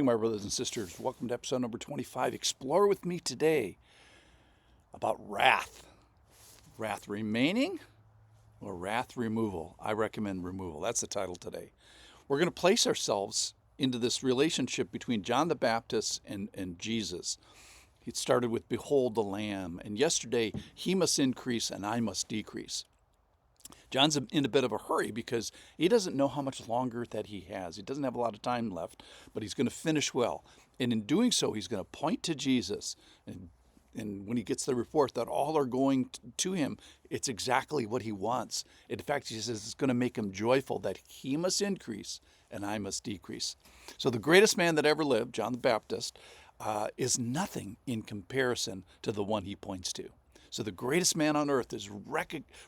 My brothers and sisters, welcome to episode number 25. Explore with me today about wrath. Wrath remaining or wrath removal? I recommend removal. That's the title today. We're going to place ourselves into this relationship between John the Baptist and Jesus. It started with, "Behold the Lamb," and yesterday, "He must increase and I must decrease." John's in a bit of a hurry because he doesn't know how much longer that he has. He doesn't have a lot of time left, but he's going to finish well. And in doing so, he's going to point to Jesus. And when he gets the report that all are going to him, it's exactly what he wants. In fact, he says it's going to make him joyful that he must increase and I must decrease. So the greatest man that ever lived, John the Baptist, is nothing in comparison to the one he points to. So the greatest man on earth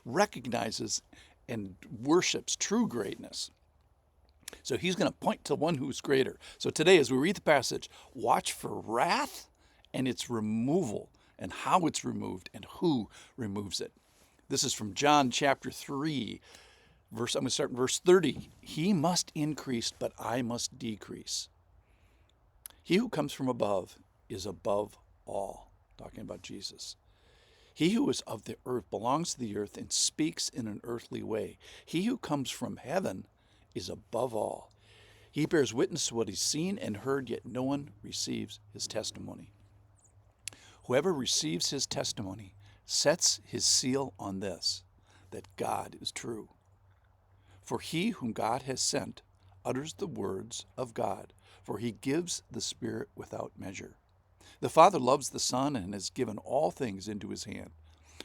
recognizes and worships true greatness. So he's going to point to one who's greater. So today, as we read the passage, watch for wrath and its removal and how it's removed and who removes it. This is from John chapter 3, I'm going to start in verse 30. "He must increase, but I must decrease. He who comes from above is above all." Talking about Jesus. "He who is of the earth belongs to the earth and speaks in an earthly way. He who comes from heaven is above all. He bears witness to what he's seen and heard, yet no one receives his testimony. Whoever receives his testimony sets his seal on this, that God is true. For he whom God has sent utters the words of God, for he gives the Spirit without measure. The Father loves the Son and has given all things into his hand.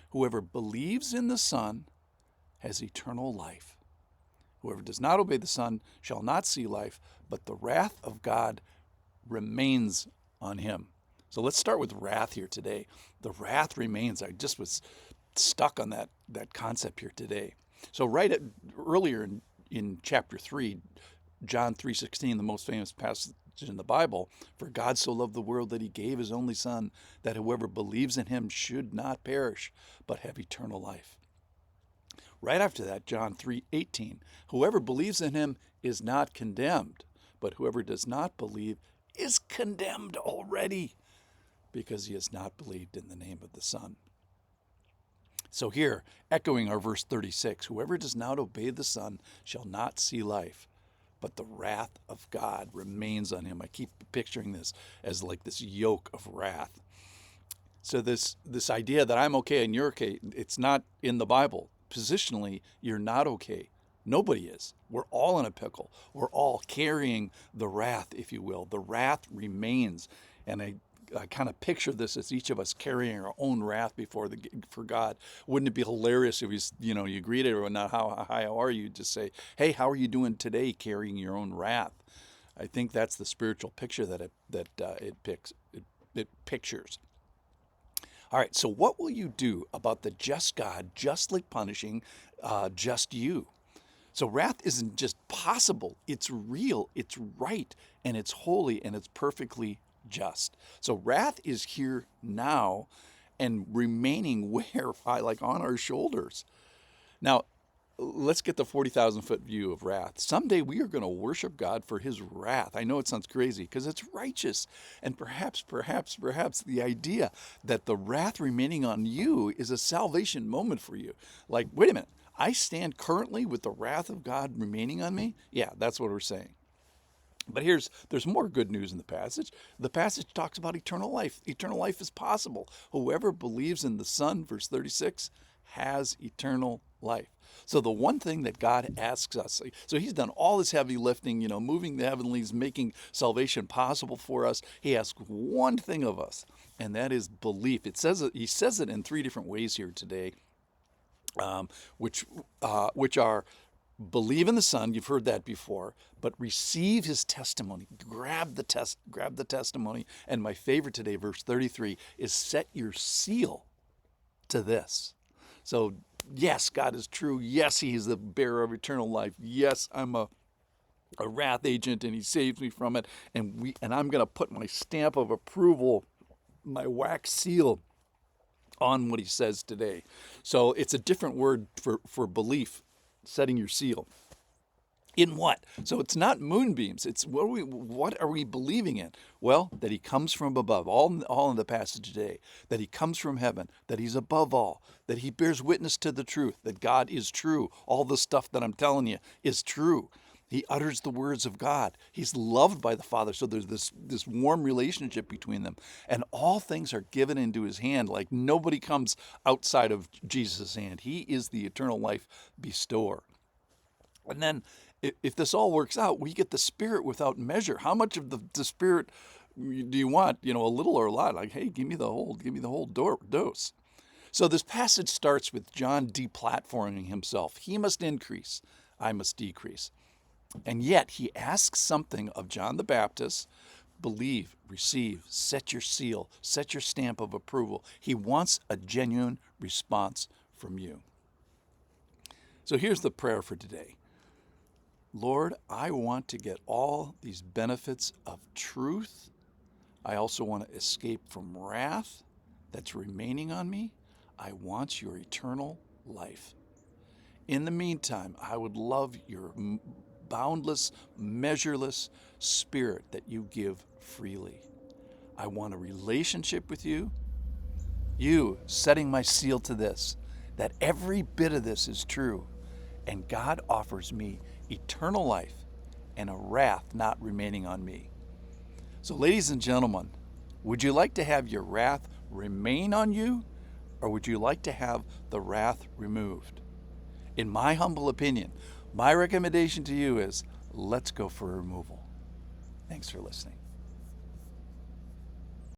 Whoever believes in the Son has eternal life. Whoever does not obey the Son shall not see life, but the wrath of God remains on him." So let's start with wrath here today. The wrath remains. I just was stuck on that concept here today. So earlier in chapter 3, John 3:16, the most famous passage in the Bible, "For God so loved the world that he gave his only Son, that whoever believes in him should not perish, but have eternal life." Right after that, John 3:18, "Whoever believes in him is not condemned, but whoever does not believe is condemned already, because he has not believed in the name of the Son." So here, echoing our verse 36, "Whoever does not obey the Son shall not see life, but the wrath of God remains on him." I keep picturing this as like this yoke of wrath. So this idea that I'm okay and you're okay, it's not in the Bible. Positionally, you're not okay. Nobody is. We're all in a pickle. We're all carrying the wrath, if you will. The wrath remains. And I kind of picture this as each of us carrying our own wrath for God. Wouldn't it be hilarious if you greet everyone, not how are you? Just say, "Hey, how are you doing today?" Carrying your own wrath. I think that's the spiritual picture that it pictures. All right, so what will you do about the just God justly punishing just you? So wrath isn't just possible, it's real, it's right, and it's holy, and it's perfectly just. So wrath is here now and remaining where? Like on our shoulders. Now, let's get the 40,000-foot view of wrath. Someday we are going to worship God for his wrath. I know it sounds crazy because it's righteous. And perhaps the idea that the wrath remaining on you is a salvation moment for you. Like, wait a minute, I stand currently with the wrath of God remaining on me? Yeah, that's what we're saying. But there's more good news in the passage. The passage talks about eternal life. Eternal life is possible. Whoever believes in the Son, verse 36, has eternal life. So the one thing that God asks us, so he's done all this heavy lifting, moving the heavenlies, making salvation possible for us. He asks one thing of us, and that is belief. He says it in three different ways here today, which are: believe in the Son, you've heard that before, but receive his testimony. Grab the testimony. And my favorite today, verse 33, is set your seal to this. So yes, God is true. Yes, he is the bearer of eternal life. Yes, I'm a wrath agent and he saves me from it. And I'm going to put my stamp of approval, my wax seal on what he says today. So it's a different word for belief, setting your seal. In what? So it's not moonbeams. It's what are we believing in? Well, that he comes from above, all in the passage today, that he comes from heaven, that he's above all, that he bears witness to the truth, that God is true. All the stuff that I'm telling you is true. He utters the words of God. He's loved by the Father. So there's this warm relationship between them. And all things are given into his hand. Like nobody comes outside of Jesus' hand. He is the eternal life bestower. And then if this all works out, we get the Spirit without measure. How much of the Spirit do you want? A little or a lot? Like, hey, give me the whole dose. So this passage starts with John deplatforming himself. He must increase, I must decrease. And yet he asks something of John the Baptist: believe, receive, set your seal, set your stamp of approval. He wants a genuine response from you. So here's the prayer for today. Lord, I want to get all these benefits of truth. I also want to escape from wrath that's remaining on me. I want your eternal life. In the meantime, I would love your boundless, measureless Spirit that you give freely. I want a relationship with you. You setting my seal to this, that every bit of this is true. And God offers me eternal life and a wrath not remaining on me. So, ladies and gentlemen, would you like to have your wrath remain on you, or would you like to have the wrath removed? In my humble opinion, my recommendation to you is let's go for removal. Thanks for listening.